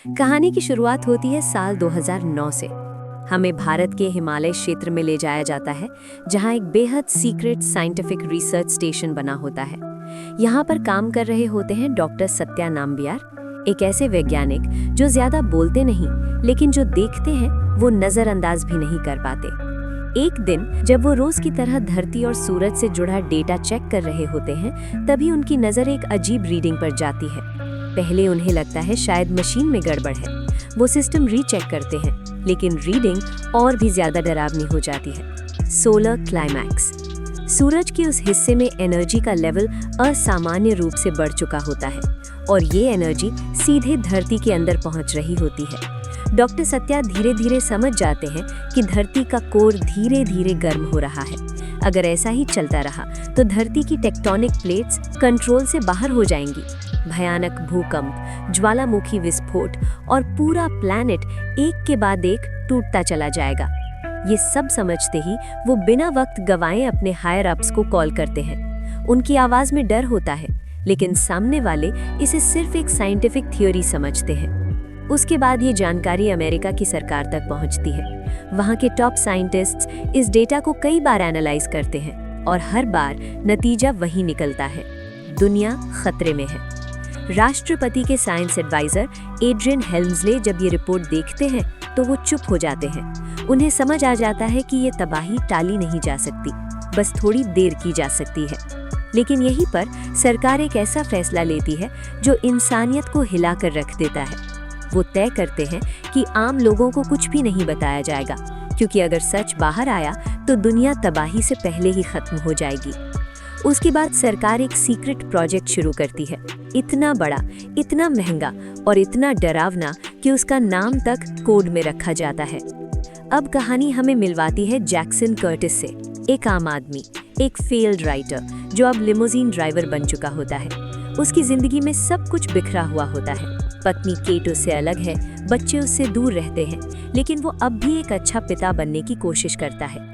कहानी की शुरुआत होती है साल 2009 से। हमें भारत के हिमालय क्षेत्र में ले जाया जाता है, जहां एक बेहद सीक्रेट साइंटिफिक रिसर्च स्टेशन बना होता है। यहाँ पर काम कर रहे होते हैं डॉक्टर सत्या नाम्बियार, एक ऐसे वैज्ञानिक जो ज्यादा बोलते नहीं, लेकिन जो देखते हैं वो नजरअंदाज भी नहीं कर पाते। एक दिन जब वो रोज की तरह धरती और सूरज से जुड़ा डेटा चेक कर रहे होते हैं, तभी उनकी नजर एक अजीब रीडिंग पर जाती है। पहले उन्हें लगता है शायद मशीन में गड़बड़ है। वो सिस्टम रीचेक करते हैं, लेकिन रीडिंग और भी ज्यादा डरावनी हो जाती है। Solar climax. सूरज के उस हिस्से में एनर्जी का लेवल असामान्य रूप से बढ़ चुका होता है और ये एनर्जी सीधे धरती के अंदर पहुंच रही होती है। डॉक्टर सत्या धीरे धीरे समझ जाते हैं कि धरती का कोर धीरे धीरे गर्म हो रहा है। अगर ऐसा ही चलता रहा तो धरती की टेक्टोनिक प्लेट्स कंट्रोल से बाहर हो जाएंगी। भयानक भूकंप, ज्वालामुखी विस्फोट और पूरा प्लैनेट एक के बाद एक टूटता चला जाएगा। ये सब समझते ही वो बिना वक्त गवाए अपने हायर अप्स को कॉल करते हैं। उनकी आवाज में डर होता है, लेकिन सामने वाले इसे सिर्फ एक साइंटिफिक थ्योरी समझते हैं। उसके बाद ये जानकारी अमेरिका की सरकार तक पहुंचती है। वहां के टॉप साइंटिस्ट्स इस डेटा को कई बार एनालाइज करते हैं और हर बार नतीजा वही निकलता है, दुनिया खतरे में है। राष्ट्रपति के साइंस एडवाइजर एड्रियन हेल्म्सले जब ये रिपोर्ट देखते हैं तो वो चुप हो जाते हैं। उन्हें समझ आ जाता है कि ये तबाही टाली नहीं जा सकती, बस थोड़ी देर की जा सकती है। लेकिन यहीं पर सरकार एक ऐसा फैसला लेती है जो इंसानियत को हिलाकर रख देता है। वो तय करते हैं कि आम लोगों को कुछ भी नहीं बताया जाएगा, क्योंकि अगर सच बाहर आया तो दुनिया तबाही से पहले ही खत्म हो जाएगी। उसके बाद सरकार एक सीक्रेट प्रोजेक्ट शुरू करती है, इतना बड़ा, इतना महंगा और इतना डरावना कि उसका नाम तक कोड में रखा जाता है। अब कहानी हमें मिलवाती है जैक्सन कर्टिस से, एक आम आदमी, एक फेल्ड राइटर जो अब लिमोजीन ड्राइवर बन चुका होता है। उसकी जिंदगी में सब कुछ बिखरा हुआ होता है। पत्नी केट उससे अलग है, बच्चे उससे दूर रहते हैं, लेकिन वो अब भी एक अच्छा पिता बनने की कोशिश करता है।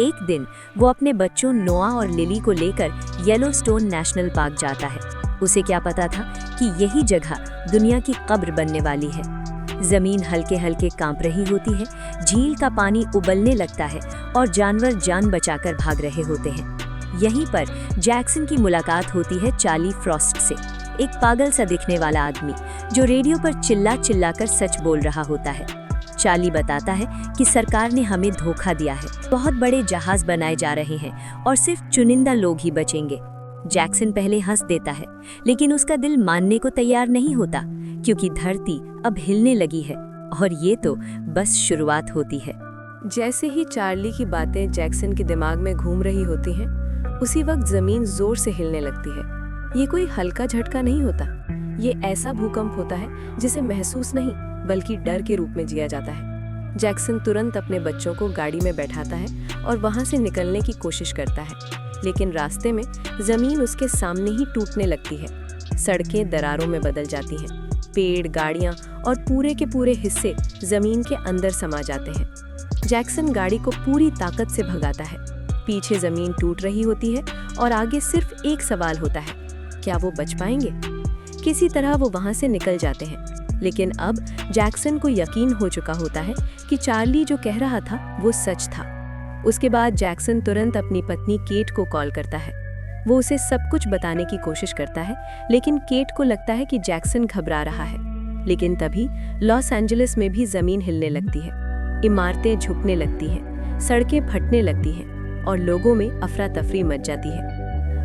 एक दिन वो अपने बच्चों नोआ और लिली को लेकर येलोस्टोन नेशनल पार्क जाता है। उसे क्या पता था कि यही जगह दुनिया की कब्र बनने वाली है। जमीन हल्के हल्के कांप रही होती है, झील का पानी उबलने लगता है और जानवर जान बचाकर भाग रहे होते हैं। यहीं पर जैक्सन की मुलाकात होती है चार्ली फ्रॉस्ट से, एक पागल सा दिखने वाला आदमी जो रेडियो पर चिल्ला चिल्ला कर सच बोल रहा होता है। चार्ली बताता है कि सरकार ने हमें धोखा दिया है, बहुत बड़े जहाज बनाए जा रहे हैं और सिर्फ चुनिंदा लोग ही बचेंगे। जैक्सन पहले हंस देता है, लेकिन उसका दिल मानने को तैयार नहीं होता, क्योंकि धरती अब हिलने लगी है और ये तो बस शुरुआत होती है। जैसे ही चार्ली की बातें जैक्सन के दिमाग में घूम रही होती हैं, उसी वक्त जमीन जोर से हिलने लगती है। ये कोई हल्का झटका नहीं होता, ये ऐसा भूकंप होता है जिसे महसूस नहीं बल्कि डर के रूप में जिया जाता है। जैक्सन तुरंत अपने बच्चों को गाड़ी में बैठाता है और वहां से निकलने की कोशिश करता है, लेकिन रास्ते में जमीन उसके सामने ही टूटने लगती है। सड़कें दरारों में बदल जाती हैं, पेड़, गाड़ियां और पूरे के पूरे हिस्से जमीन के अंदर समा जाते हैं। जैक्सन गाड़ी को पूरी ताकत से भगाता है। पीछे जमीन टूट रही होती है और आगे सिर्फ एक सवाल होता है, क्या वो बच पाएंगे? किसी तरह वो वहां से निकल जाते हैं, लेकिन अब जैक्सन को यकीन हो चुका होता है कि चार्ली जो कह रहा था वो सच था। उसके बाद जैक्सन तुरंत अपनी पत्नी केट को कॉल करता है। वो उसे सब कुछ बताने की कोशिश करता है, लेकिन केट को लगता है कि जैक्सन घबरा रहा है। लेकिन तभी लॉस एंजलिस में भी जमीन हिलने लगती है, इमारतें झुकने लगती हैं, सड़कें फटने लगती हैं और लोगों में अफरा तफरी मच जाती है।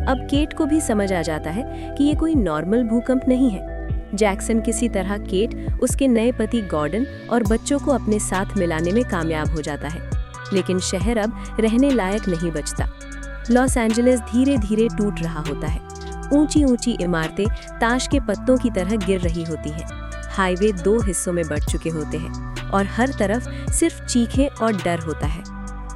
अब केट को भी समझ आ जाता है कि ये कोई नॉर्मल भूकंप नहीं है। जैक्सन किसी तरह केट, उसके नए पति गॉर्डन और बच्चों को अपने साथ मिलाने में कामयाब हो जाता है, लेकिन शहर अब रहने लायक नहीं बचता। लॉस एंजलिस धीरे धीरे टूट रहा होता है। ऊंची ऊंची इमारतें ताश के पत्तों की तरह गिर रही होती हैं। हाईवे 2 हिस्सों में बंट चुके होते हैं और हर तरफ सिर्फ चीखें और डर होता है।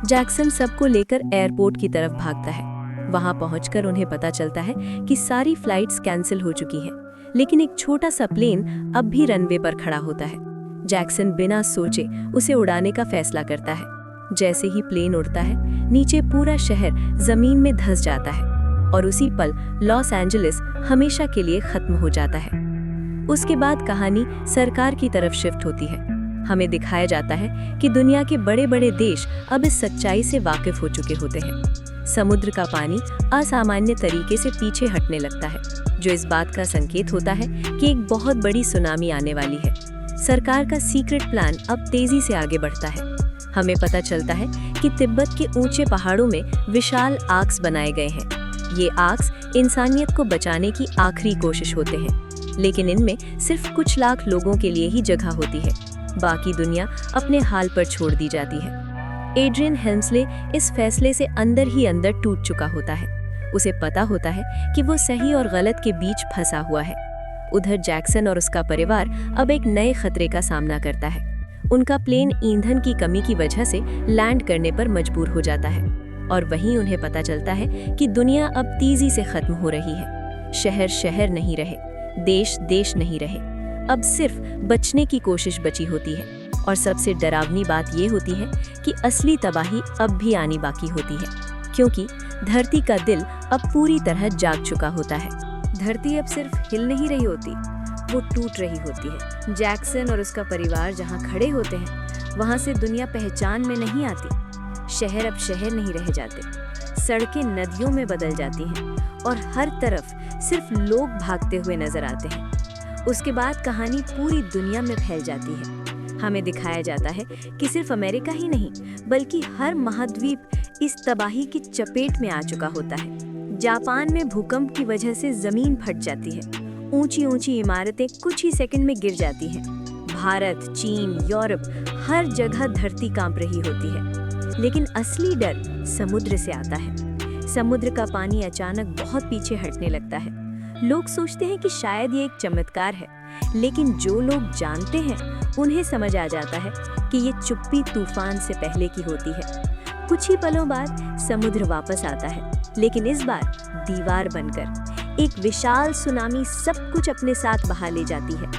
जैक्सन सबको लेकर एयरपोर्ट की तरफ भागता है। वहां पहुंचकर उन्हें पता चलता है कि सारी फ्लाइट्स कैंसिल हो चुकी हैं, लेकिन एक छोटा सा प्लेन अब भी रनवे पर खड़ा होता है। जैक्सन बिना सोचे उसे उड़ाने का फैसला करता है। जैसे ही प्लेन उड़ता है, नीचे पूरा शहर जमीन में धंस जाता है और उसी पल लॉस एंजलिस हमेशा के लिए खत्म हो जाता है। उसके बाद कहानी सरकार की तरफ शिफ्ट होती है। हमें दिखाया जाता है कि दुनिया के बड़े बड़े देश अब इस सच्चाई से वाकिफ हो चुके होते हैं। समुद्र का पानी असामान्य तरीके से पीछे हटने लगता है, जो इस बात का संकेत होता है कि एक बहुत बड़ी सुनामी आने वाली है। सरकार का सीक्रेट प्लान अब तेजी से आगे बढ़ता है। हमें पता चलता है कि तिब्बत के ऊंचे पहाड़ों में विशाल आर्क्स बनाए गए हैं। ये आर्क्स इंसानियत को बचाने की आखिरी कोशिश होते हैं, लेकिन इनमें सिर्फ कुछ लाख लोगों के लिए ही जगह होती है। बाकी दुनिया अपने हाल पर छोड़ दी जाती है। एड्रियन हेल्म्सले इस फैसले से अंदर ही अंदर टूट चुका होता है। उसे पता होता है कि वो सही और गलत के बीच फंसा हुआ है। उधर जैक्सन और उसका परिवार अब एक नए खतरे का सामना करता है। उनका प्लेन ईंधन की कमी की वजह से लैंड करने पर मजबूर हो जाता है, और वहीं उन्हें पता चलता है कि दुनिया अब तेजी से खत्म हो रही है। शहर शहर नहीं रहे, देश देश नहीं रहे, अब सिर्फ बचने की कोशिश बची होती है। और सबसे डरावनी बात ये होती है कि असली तबाही अब भी आनी बाकी होती है, क्योंकि धरती का दिल अब पूरी तरह जाग चुका होता है। धरती अब सिर्फ हिल नहीं रही होती, वो टूट रही होती है। जैक्सन और उसका परिवार जहाँ खड़े होते हैं, वहाँ से दुनिया पहचान में नहीं आती। शहर अब शहर नहीं रह जाते, सड़कें नदियों में बदल जाती हैं, और हर तरफ सिर्फ लोग भागते हुए नजर आते हैं। उसके बाद कहानी पूरी दुनिया में फैल जाती है। हमें दिखाया जाता है कि सिर्फ अमेरिका ही नहीं, बल्कि हर महाद्वीप इस तबाही की चपेट में आ चुका होता है। जापान में भूकंप की वजह से जमीन फट जाती है, ऊंची ऊंची इमारतें कुछ ही सेकंड में गिर जाती हैं। भारत, चीन, यूरोप, हर जगह धरती कांप रही होती है। लेकिन असली डर समुद्र से आता है। समुद्र का पानी अचानक बहुत पीछे हटने लगता है। लोग सोचते हैं कि शायद ये एक चमत्कार है, लेकिन जो लोग जानते हैं उन्हें समझ आ जाता है कि ये चुप्पी तूफान से पहले की होती है। कुछ ही पलों बाद समुद्र वापस आता है, लेकिन इस बार दीवार बनकर। एक विशाल सुनामी सब कुछ अपने साथ बहा ले जाती है।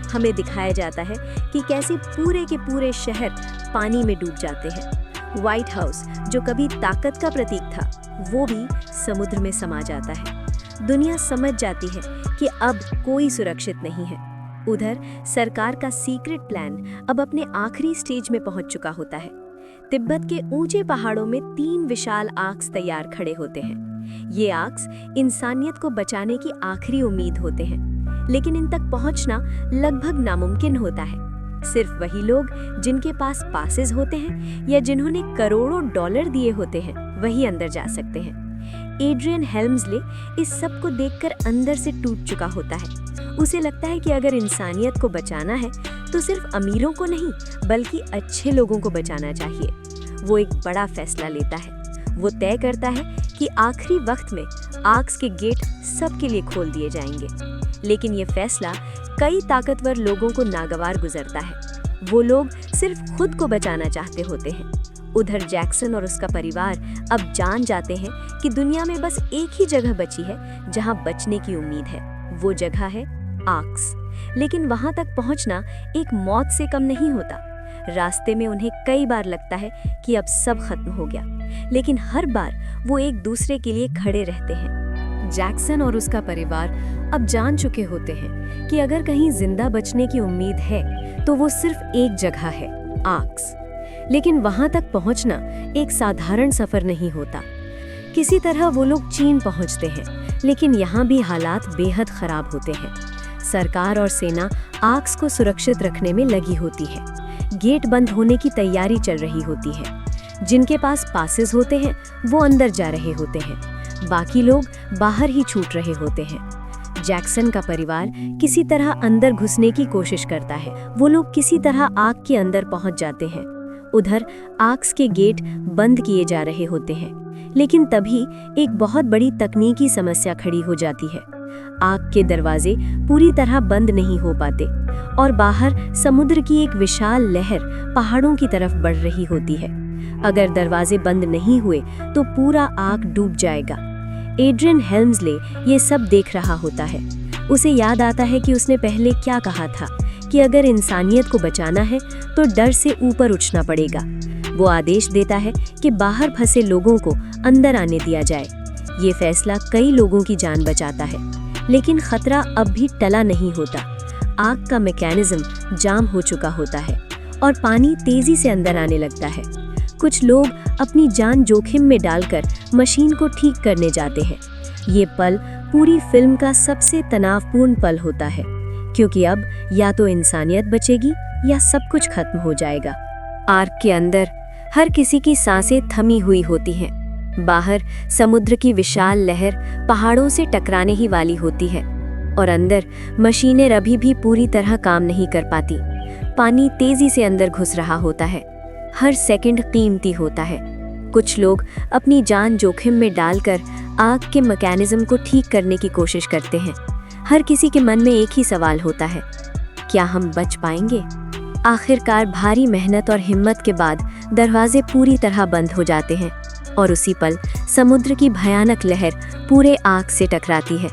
हमें दिखाया जाता है कि कैसे पूरे के पूरे शहर पानी में डूब जाते हैं। व्हाइट हाउस, जो कभी ताकत का प्रतीक था, वो भी समुद्र में समा जाता है। दुनिया समझ जाती है कि अब कोई सुरक्षित नहीं है। उधर सरकार का सीक्रेट प्लान अब अपने आखिरी स्टेज में पहुंच चुका होता है। तिब्बत के ऊंचे पहाड़ों में 3 विशाल आर्क्स तैयार खड़े होते हैं। ये आर्क्स इंसानियत को बचाने की आखिरी उम्मीद होते हैं, लेकिन इन तक पहुंचना लगभग नामुमकिन होता है। सिर्फ वही लोग जिनके पास पासेस होते हैं या जिन्होंने करोड़ों डॉलर दिए होते हैं, वही अंदर जा सकते हैं। एड्रियन हेल्म्सले इस सब को देखकर अंदर से टूट चुका होता है। उसे लगता है कि अगर इंसानियत को बचाना है तो सिर्फ अमीरों को नहीं, बल्कि अच्छे लोगों को बचाना चाहिए। वो एक बड़ा फैसला लेता है। वो तय करता है कि आखिरी वक्त में आर्क्स के गेट सबके लिए खोल दिए जाएंगे। लेकिन ये फैसला कई ताकतवर लोगों को नागवार गुजरता है। वो लोग सिर्फ खुद को बचाना चाहते होते हैं। उधर जैक्सन और उसका परिवार अब जान जाते हैं कि दुनिया में बस एक ही जगह बची है जहां बचने की उम्मीद है। वो जगह है आर्क्स। लेकिन वहां तक पहुंचना एक मौत से कम नहीं होता। रास्ते में उन्हें कई बार लगता है कि अब सब खत्म हो गया, लेकिन हर बार वो एक दूसरे के लिए खड़े रहते हैं। जैक्सन और उसका परिवार अब जान चुके होते हैं कि अगर कहीं जिंदा बचने की उम्मीद है तो वो सिर्फ एक जगह है, आर्क्स। लेकिन वहां तक पहुंचना एक साधारण सफर नहीं होता। किसी तरह वो लोग चीन पहुंचते हैं, लेकिन यहाँ भी हालात बेहद खराब होते हैं। सरकार और सेना आर्क्स को सुरक्षित रखने में लगी होती है। गेट बंद होने की तैयारी चल रही होती है। जिनके पास पासेस होते हैं वो अंदर जा रहे होते हैं, बाकी लोग बाहर ही छूट रहे होते हैं। जैक्सन का परिवार किसी तरह अंदर घुसने की कोशिश करता है। वो लोग किसी तरह आग के अंदर पहुंच जाते हैं। उधर आर्क्स के गेट बंद किए जा रहे होते हैं, लेकिन तभी एक बहुत बड़ी तकनीकी समस्या खड़ी हो जाती है। आग के दरवाजे पूरी तरह बंद नहीं हो पाते और बाहर समुद्र की एक विशाल लहर पहाड़ों की तरफ बढ़ रही होती है। अगर दरवाजे बंद नहीं हुए तो पूरा आग डूब जाएगा। एड्रियन हेल्म्सले ये सब देख रहा होता है। उसे याद आता है कि उसने पहले क्या कहा था कि अगर इंसानियत को बचाना है तो डर से ऊपर उठना पड़ेगा। वो आदेश देता है कि बाहर फंसे लोगों को अंदर आने दिया जाए। ये फैसला कई लोगों की जान बचाता है, लेकिन खतरा अब भी टला नहीं होता। आग का मैकेनिज्म जाम हो चुका होता है और पानी तेजी से अंदर आने लगता है। कुछ लोग अपनी जान जोखिम में डालकर मशीन को ठीक करने जाते हैं। ये पल पूरी फिल्म का सबसे तनावपूर्ण पल होता है, क्योंकि अब या तो इंसानियत बचेगी या सब कुछ खत्म हो जाएगा। आर्क के अंदर हर किसी की सांसें थमी हुई होती हैं। बाहर समुद्र की विशाल लहर पहाड़ों से टकराने ही वाली होती है और अंदर मशीनें अभी भी पूरी तरह काम नहीं कर पाती। पानी तेजी से अंदर घुस रहा होता है, हर सेकंड कीमती होता है। कुछ लोग अपनी जान जोखिम में डालकर आग के मैकेनिज्म को ठीक करने की कोशिश करते हैं। हर किसी के मन में एक ही सवाल होता है, क्या हम बच पाएंगे? आखिरकार भारी मेहनत और हिम्मत के बाद दरवाजे पूरी तरह बंद हो जाते हैं और उसी पल समुद्र की भयानक लहर पूरे आग से टकराती है।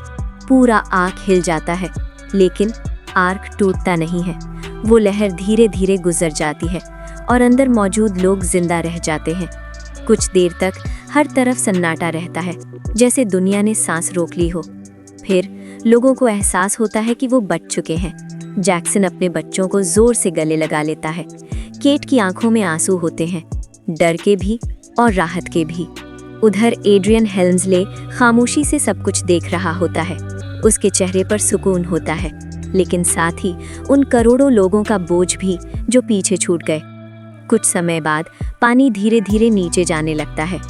पूरा आग हिल जाता है, लेकिन आर्क टूटता नहीं है। वो लहर धीरे धीरे गुजर जाती है और अंदर मौजूद लोग जिंदा रह जाते हैं। कुछ देर तक हर तरफ सन्नाटा रहता है, जैसे दुनिया ने सांस रोक ली हो। फिर लोगों को एहसास होता है कि वो बच चुके हैं। जैक्सन अपने बच्चों को जोर से गले लगा लेता है। केट की आंखों में आंसू होते हैं, डर के भी और राहत के भी। उधर एड्रियन हेल्म्सले खामोशी से सब कुछ देख रहा होता है। उसके चेहरे पर सुकून होता है, लेकिन साथ ही उन करोड़ों लोगों का बोझ भी जो पीछे छूट गए। कुछ समय बाद पानी धीरे धीरे नीचे जाने लगता है।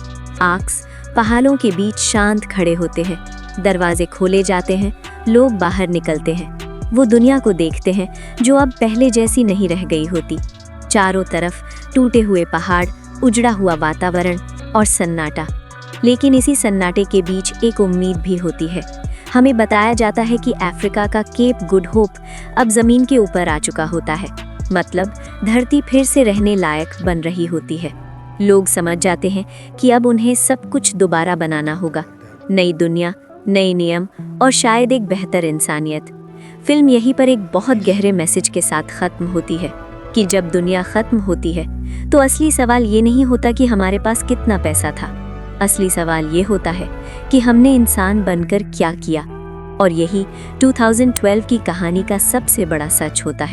आर्क्स पहाड़ों के बीच शांत खड़े होते हैं। दरवाजे खोले जाते हैं, लोग बाहर निकलते हैं। वो दुनिया को देखते हैं जो अब पहले जैसी नहीं रह गई होती। चारों तरफ टूटे हुए पहाड़, उजड़ा हुआ वातावरण और सन्नाटा। लेकिन इसी सन्नाटे के बीच एक उम्मीद भी होती है। हमें बताया जाता है कि अफ्रीका का केप गुड होप अब जमीन के ऊपर आ चुका होता है। मतलब धरती फिर से रहने लायक बन रही होती है। लोग समझ जाते हैं कि अब उन्हें सब कुछ दोबारा बनाना होगा। नई दुनिया, नए नियम और शायद एक बेहतर इंसानियत। फिल्म यहीं पर एक बहुत गहरे मैसेज के साथ खत्म होती है कि जब दुनिया खत्म होती है तो असली सवाल ये नहीं होता कि हमारे पास कितना पैसा था। असली सवाल ये होता है कि हमने इंसान बनकर क्या किया। और यही 2012 की कहानी का सबसे बड़ा सच होता है।